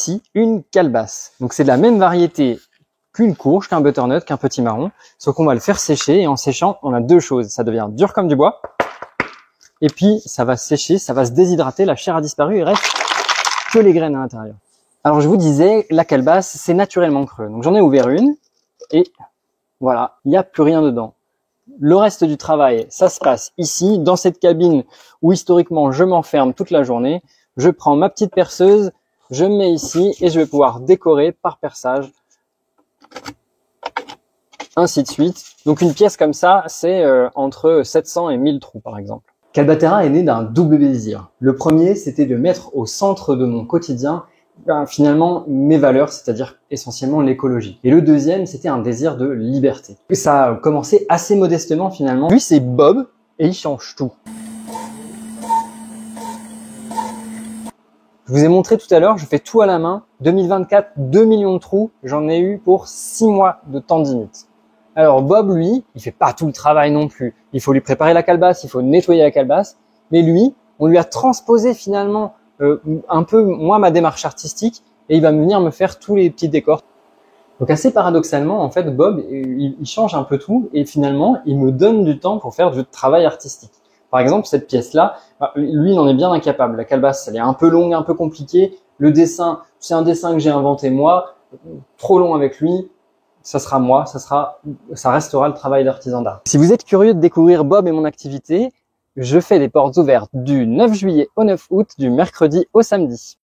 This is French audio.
voici une calebasse. Donc c'est de la même variété qu'une courge, qu'un butternut, qu'un petit marron, sauf qu'on va le faire sécher et en séchant, on a deux choses. Ça devient dur comme du bois et puis ça va sécher, ça va se déshydrater, la chair a disparu, il reste que les graines à l'intérieur. Alors je vous disais, la calebasse, c'est naturellement creux. Donc j'en ai ouvert une et voilà, il n'y a plus rien dedans. Le reste du travail, ça se passe ici, dans cette cabine où historiquement je m'enferme toute la journée. Je prends ma petite perceuse, je me mets ici et je vais pouvoir décorer par perçage, ainsi de suite. Donc une pièce comme ça, c'est entre 700 et 1000 trous par exemple. Calbaterra est né d'un double désir. Le premier, c'était de mettre au centre de mon quotidien finalement mes valeurs, c'est-à-dire essentiellement l'écologie. Et le deuxième, c'était un désir de liberté. Et ça a commencé assez modestement finalement. Lui, c'est Bob et il change tout. Je vous ai montré tout à l'heure, je fais tout à la main. 2024, 2 millions de trous, j'en ai eu pour 6 mois de tendinite. Alors Bob, lui, il fait pas tout le travail non plus. Il faut lui préparer la calebasse, il faut nettoyer la calebasse. Mais lui, on lui a transposé finalement un peu moi ma démarche artistique et il va venir me faire tous les petits décors. Donc assez paradoxalement, en fait, Bob, il change un peu tout et finalement, il me donne du temps pour faire du travail artistique. Par exemple, cette pièce-là, lui, il en est bien incapable. La calebasse, elle est un peu longue, un peu compliquée. Le dessin, c'est un dessin que j'ai inventé moi, trop long avec lui. Ça sera moi, ça restera le travail d'artisan d'art. Si vous êtes curieux de découvrir Bob et mon activité, je fais des portes ouvertes du 9 juillet au 9 août, du mercredi au samedi.